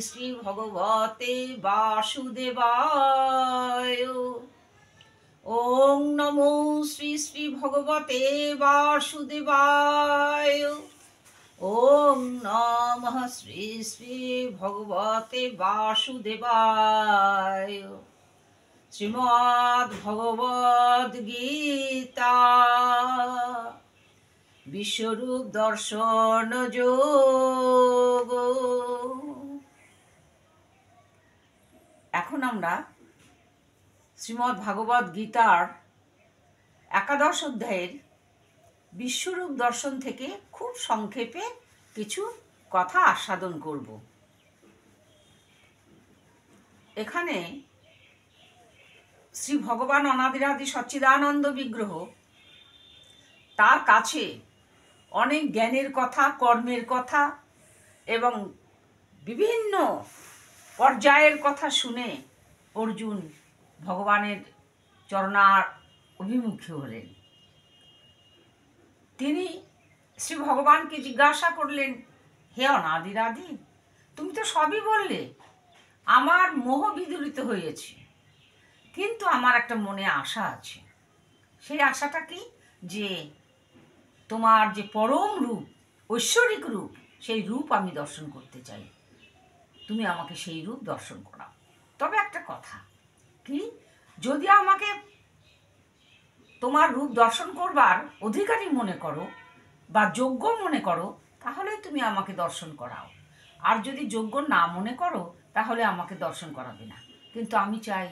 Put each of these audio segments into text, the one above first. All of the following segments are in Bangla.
শ্রী ভগবতে বাসুদেবায়। ওং নমো শ্রী শ্রী ভগবতে বাসুদেবায়। ওং নমঃ শ্রী শ্রী ভগবতে বাসুদেবায়। শ্রীমদ্ ভগবদ গীতা বিশ্বরূপ দর্শন যোগ। এখন আমরা শ্রীমদ্ ভাগবত গীতার একাদশ অধ্যায়ের বিশ্বরূপ দর্শন থেকে খুব সংক্ষেপে কিছু কথা আস্বাদন করব। এখানে শ্রী ভগবান অনাদিরাদি সচ্চিদানন্দ বিগ্রহ, তার কাছে অনেক জ্ঞানের কথা, কর্মের কথা এবং বিভিন্ন পর্যায়ের কথা শুনে অর্জুন ভগবানের চরণার অভিমুখী হলেন। তিনি শ্রী ভগবানকে জিজ্ঞাসা করলেন, হে অনাদিরাদি, তুমি তো সবই বললে, আমার মোহ বিদূরিত হয়েছে, কিন্তু আমার একটা মনে আশা আছে। সেই আশাটা কি? যে তোমার যে পরম রূপ, ঐশ্বরিক রূপ, সেই রূপ আমি দর্শন করতে চাই। তুমি আমাকে সেই রূপ দর্শন করাও। তবে একটা কথা, কি, যদি আমাকে তোমার রূপ দর্শন করবার অধিকারী মনে করো বা যোগ্য মনে করো, তাহলে তুমি আমাকে দর্শন করাও। আর যদি যোগ্য না মনে করো, তাহলে আমাকে দর্শন করাবে না। কিন্তু আমি চাই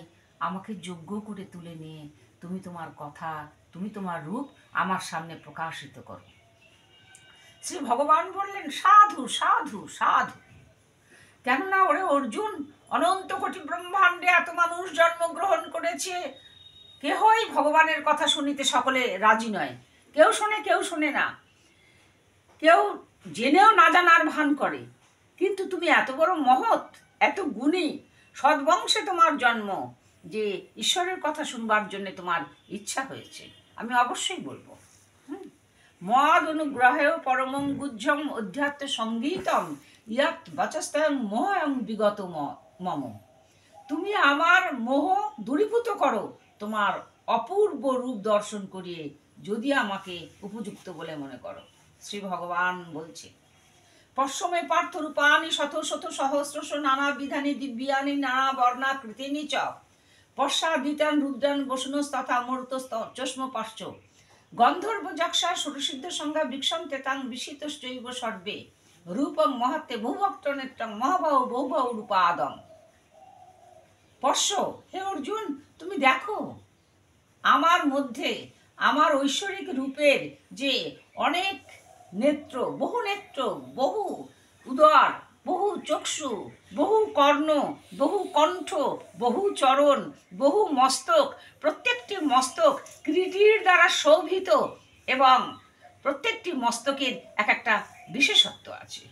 আমাকে যোগ্য করে তুলে নিয়ে তুমি তোমার কথা, তুমি তোমার রূপ আমার সামনে প্রকাশিত করো। শ্রী ভগবান বললেন, সাধু সাধু সাধু। কেননা ওরে অর্জুন, অনন্ত কোটি ব্রহ্মাণ্ডে এত মানুষ জন্মগ্রহণ করেছে, কেহই ভগবানের কথা শুনিতে সকলে রাজি নয়। কেউ শোনে, কেউ শোনে না, কেউ জেনেও না জানার ভান করে। কিন্তু তুমি এত বড় মহৎ, এত গুণী, সদ্বংশে তোমার জন্ম, যে ঈশ্বরের কথা শুনবার জন্য তোমার ইচ্ছা হয়েছে, আমি অবশ্যই বলবো। মদ অনুগ্রহেও পরমং গুহ্যম অধ্যাত্ম সঙ্গীতম ইয়াত বচস্তয়ং মোহং বিগত মম। তুমি আমার মোহ দূরীভূত করো তোমার অপূর্ব রূপ দর্শন করিয়ে, যদি আমাকে উপযুক্ত বলে মনে করো। শ্রী ভগবান বলছে, পশ্চিমে পার্থ রূপানি শত শত সহস্রশ নানা বিধানি দিব্যানি নানা বর্ণাকৃতিনি চ পশ্চাদিতান রুদ্রান বসুনস্তথা মরুত চষ্ম পাশ্চ গন্ধর্ব যক্ষা সুরসিদ্ধ সংজ্ঞা বিক্ষম তেতাং বিশিতশ্চৈব সর্বে রূপং মহাত্মে বহুভক্ত নেত্রং মহাবাহু বহুবাহু রূপাদম। পশ্য, হে অর্জুন, তুমি দেখো আমার মধ্যে আমার ঐশ্বরিক রূপের যে অনেক নেত্র, বহু উদর, বহু চক্ষু, বহু কর্ণ, বহু কণ্ঠ, বহু চরণ, বহু মস্তক, প্রত্যেকটি মস্তক কিরীটির দ্বারা শোভিত এবং প্রত্যেকটি মস্তকের এক একটা বিশেষত্ব আছে।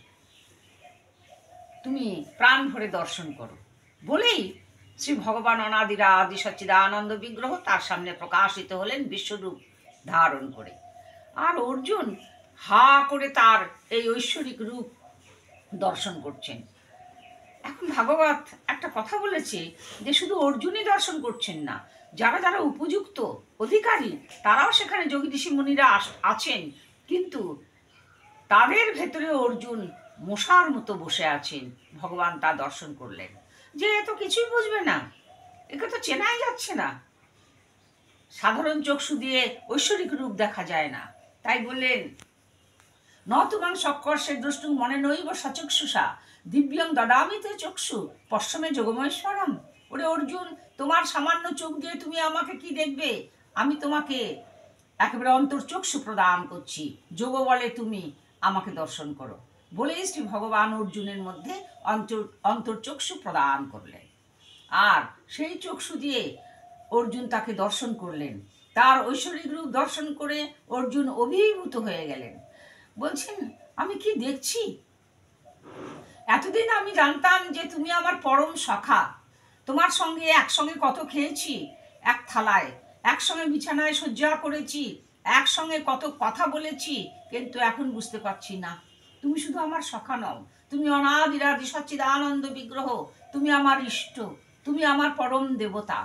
তুমি প্রাণ ভরে দর্শন করো বলেই শ্রী ভগবান অনাদিরাদি সচ্চিদানন্দ বিগ্রহ তার সামনে প্রকাশিত হলেন বিশ্বরূপ ধারণ করে। আর অর্জুন হা করে তার এই ঐশ্বরিক রূপ দর্শন করছেন। এখন ভাগবত একটা কথা বলেছে যে শুধু অর্জুনই দর্শন করছেন না, যারা যারা উপযুক্ত অধিকারী তারাও সেখানে যোগী ঋষি মুনিরা আছেন, কিন্তু তাদের ভেতরে অর্জুন মশার মতো বসে আছেন। ভগবান তা দর্শন করলেন যে এ তো কিছুই বুঝবে না, একে তো চেনাই যাচ্ছে না, সাধারণ চক্ষু দিয়ে ঐশ্বরিক রূপ দেখা যায় না। তাই বললেন, ন তুমাং সৎকর্ষে দ্রষ্টুং মনে নৈব সচক্ষুষা দিব্যং দদামি তে চক্ষু পশ্চিমে যোগমৈশ্বরম। ওরে অর্জুন, তোমার সামান্য চোখ দিয়ে তুমি আমাকে কি দেখবে? আমি তোমাকে একেবারে অন্তর্চক্ষু প্রদান করছি, যোগ বলে তুমি আমাকে দর্শন করো। বলেই শ্রী ভগবান অর্জুনের মধ্যে অন্তর্চক্ষু প্রদান করলেন। আর সেই চক্ষু দিয়ে অর্জুন তাকে দর্শন করলেন। তার ঐশ্বরিক রূপ দর্শন করে অর্জুন অভিভূত হয়ে গেলেন। বলছেন, আমি কি দেখছি? এতদিন আমি জানতাম যে তুমি আমার পরম সখা, তোমার সঙ্গে একসঙ্গে কত খেয়েছি, এক থালায় একসঙ্গে বিছানায় শয্যা করেছি, একসঙ্গে কত কথা বলেছি, কিন্তু এখন বুঝতে পারছি না তুমি শুধু আমার সখা নও, তুমি অনাদিরাদি সচ্চিদানন্দ বিগ্রহ, তুমি আমার ইষ্ট, তুমি আমার পরম দেবতা।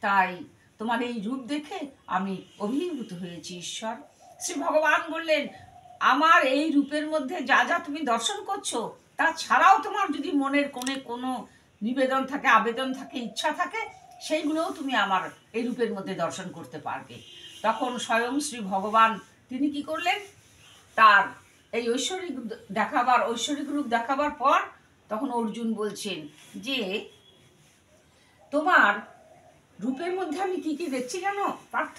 তাই তোমার এই রূপ দেখে আমি অভিভূত হয়েছি ঈশ্বর। শ্রী ভগবান বললেন, আমার এই রূপের মধ্যে যা যা তুমি দর্শন করছো, তাছাড়াও তোমার যদি মনের কোণে কোনো নিবেদন থাকে, আবেদন থাকে, ইচ্ছা থাকে, সেইগুলোও তুমি আমার এই রূপের মধ্যে দর্শন করতে পারবে। তখন স্বয়ং শ্রী ভগবান তিনি কি করলেন, তার এই ঐশ্বরিক রূপ দেখাবার পর তখন অর্জুন বলছেন যে তোমার রূপের মধ্যে আমি কি কি দেখছি জানো পার্থ?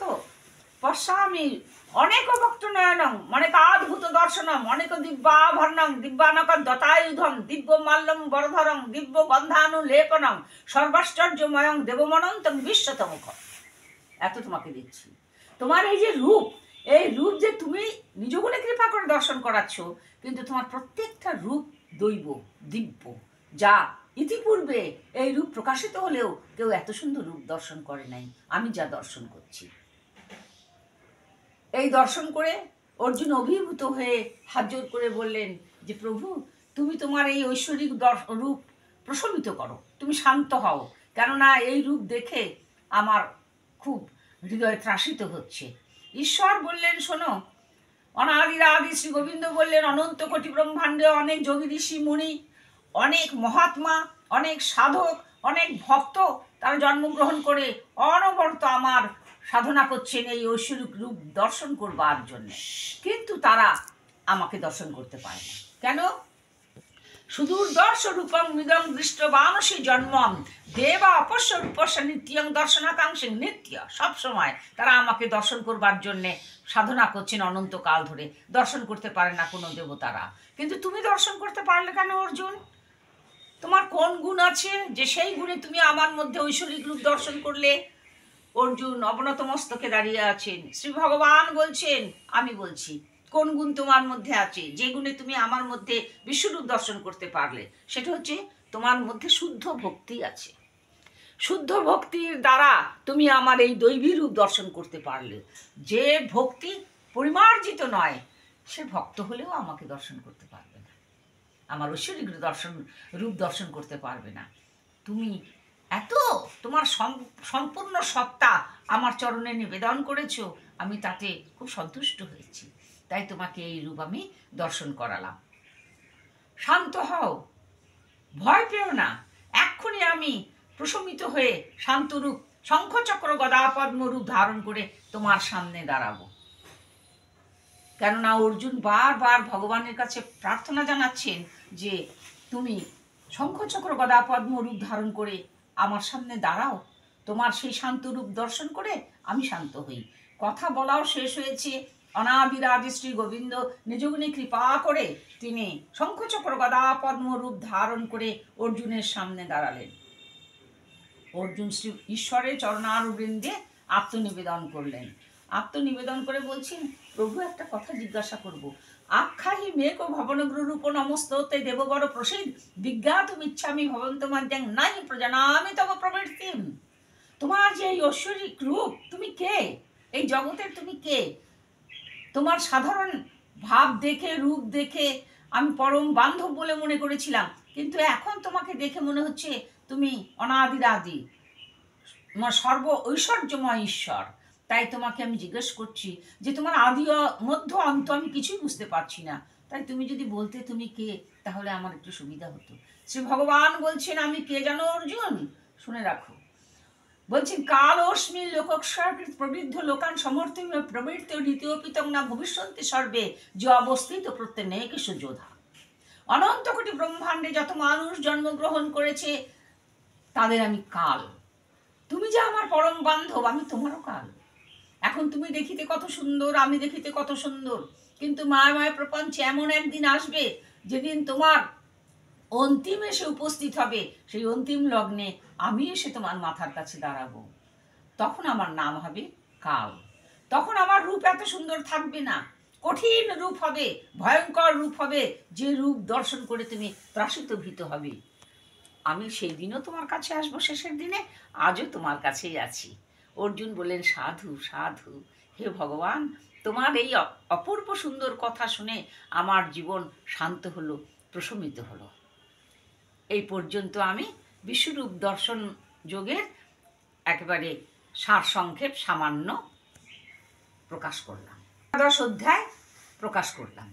পশ্যামি অনেক ভক্ত নয়নং অনেকাদ্ভুত দর্শনম অনেক দিব্যাভরণং দিব্যানক দতায়ুধম দিব্য মাল্যম বরধরং দিব্য গন্ধানু লেপনং সর্বাশ্চর্যময়ং দেবমনন্তং বিশ্বতমুখ। এত তোমাকে দিচ্ছি। তোমার এই যে রূপ, এই রূপ যে তুমি নিজ গুণে কৃপা করে দর্শন করাচ্ছ, কিন্তু তোমার প্রত্যেকটা রূপ দৈব দিব্য, যা ইতিপূর্বে এই রূপ প্রকাশিত হলেও কেউ এত সুন্দর রূপ দর্শন করে নাই, আমি যা দর্শন করছি। এই দর্শন করে অর্জুন অভিভূত হয়ে হাত জোর করে বললেন যে প্রভু, তুমি তোমার এই ঐশ্বরিক রূপ প্রশমিত করো, তুমি শান্ত হও, কেননা এই রূপ দেখে আমার খুব হৃদয় ত্রাসিত হচ্ছে। ঈশ্বর বললেন, শোনো, অনাদিরাদি শ্রী গোবিন্দ বললেন, অনন্ত কোটি ব্রহ্মাণ্ডে অনেক যোগী ঋষি মুনি, অনেক মহাত্মা, অনেক সাধক, অনেক ভক্ত তারা জন্মগ্রহণ করে অনবরত আমার সাধনা করছেন এই ঐশ্বরিক রূপ দর্শন করবার জন্য, কিন্তু তারা আমাকে দর্শন করতে পারে না। কেন? সুদূরদর্শ রূপং মৃদং দৃষ্ট বানসী জন্মম দেবা অপস্য রূপস্য নিত্যং দর্শনাকাঙ্ক্ষী নিত্য। সবসময় তারা আমাকে দর্শন করবার জন্যে সাধনা করছেন অনন্তকাল ধরে, দর্শন করতে পারে না কোনো দেবতারা। কিন্তু তুমি দর্শন করতে পারলে কেন অর্জুন? তোমার কোন গুণ আছে যে সেই গুণে তুমি আমার মধ্যে ঐশ্বরিক রূপ দর্শন করলে? অর্জুন অবনত মস্তকে দাঁড়িয়ে আছেন। শ্রী ভগবান বলছেন, আমি বলছি কোন গুণ তোমার মধ্যে আছে যে গুণে তুমি আমার মধ্যে বিশ্বরূপ দর্শন করতে পারলে। সেটা হচ্ছে তোমার মধ্যে শুদ্ধ ভক্তি আছে। শুদ্ধ ভক্তির দ্বারা তুমি আমার এই দৈবী রূপ দর্শন করতে পারলে। যে ভক্তি পরিমার্জিত নয়, সে ভক্ত হলেও আমাকে দর্শন করতে পারবে না, আমার ঐশ্বরিক রূপ দর্শন করতে পারবে না। তুমি এত তোমার সম্পূর্ণ সত্তা আমার চরণে নিবেদন করেছো, আমি তাতে খুব সন্তুষ্ট হয়েছি, তাই তোমাকে এই রূপ আমি দর্শন করালাম। শান্ত হও, ভয় পেও না, এক্ষুনি আমি প্রশমিত হয়ে শান্তরূপ শঙ্খচক্র গদা পদ্ম রূপ ধারণ করে তোমার সামনে দাঁড়াবো। কেননা অর্জুন বারবার ভগবানের কাছে প্রার্থনা জানাচ্ছেন যে তুমি শঙ্খচক্র গদা পদ্ম রূপ ধারণ করে আমার সামনে দাঁড়াও, তোমার সেই শান্ত রূপ দর্শন করে আমি শান্ত হই। কথা বলাও শেষ হয়েছে, অনাদিরাদি শ্রী গোবিন্দ নিজগুণে কৃপা করে তিনি শঙ্খচক্র গদা পদ্ম রূপ ধারণ করে অর্জুনের সামনে দাঁড়ালেন। অর্জুন শ্রী ঈশ্বরের চরণারবিন্দে আত্মনিবেদন করলেন। আত্মনিবেদন করে বলছেন, প্রভু একটা কথা জিজ্ঞাসা করব। আখ্যাহি মেঘ ভবনগ্রূপ নমস্ততে দেববর প্রসিদ্ধ বিজ্ঞাতুম ইচ্ছামি ভবন্ত মাদ্যাং নাই প্রজানামি তব প্রবৃত্তিম। তোমার যে এই ঐশ্বরিক রূপ, তুমি কে? এই জগতের তুমি কে? তোমার সাধারণ ভাব দেখে, রূপ দেখে আমি পরম বান্ধব বলে মনে করেছিলাম, কিন্তু এখন তোমাকে দেখে মনে হচ্ছে তুমি অনাদিরাদি সর্ব ঐশ্বর্যময় ঈশ্বর। তাই তোমাকে আমি জিজ্ঞেস করছি যে তোমার আদি মধ্য অন্ত আমি কিছুই বুঝতে পারছি না, তাই তুমি যদি বলতে তুমি কে, তাহলে আমার একটু সুবিধা হতো। শ্রী ভগবান বলছেন, আমি কে জানো অর্জুন? শুনে রাখো। বলছেন, কালোস্মি লোকস্বকৃত প্রবৃদ্ধ লোকান সমর্থ প্রবৃত্ত দ্বিতীয়পিতং না ভবিষ্যন্তি সর্বে যে অবস্থিত প্রত্যেকেষু যোধা। অনন্ত কোটি ব্রহ্মাণ্ডে যত মানুষ জন্মগ্রহণ করেছে তাদের আমি কাল। তুমি যে আমার পরম বান্ধব, আমি তোমারও কাল। এখন তুমি দেখিতে কত সুন্দর, আমি দেখিতে কত সুন্দর, কিন্তু মায়াময় প্রপঞ্চে এমন একদিন আসবে যেদিন তোমার অন্তিম এসে উপস্থিত হবে। সেই অন্তিম লগ্নে আমি এসে তোমার মাথার কাছে দাঁড়াবো। তখন আমার নাম হবে কাল। তখন আমার রূপ এত সুন্দর থাকবে না, কঠিন রূপ হবে, ভয়ঙ্কর রূপ হবে, যে রূপ দর্শন করে তুমি ত্রাসিত ভীত হবে। আমি সেই দিনও তোমার কাছে আসবো, শেষের দিনে, আজও তোমার কাছেই আছি। অর্জুন বললেন, সাধু সাধু, হে ভগবান, তোমার এই অপূর্ব সুন্দর কথা শুনে আমার জীবন শান্ত হলো, প্রশমিত হলো। এই পর্যন্ত আমি বিশ্বরূপ দর্শন যোগের একেবারে সারসংক্ষেপ সামান্য প্রকাশ করলাম, 11 অধ্যায় প্রকাশ করলাম।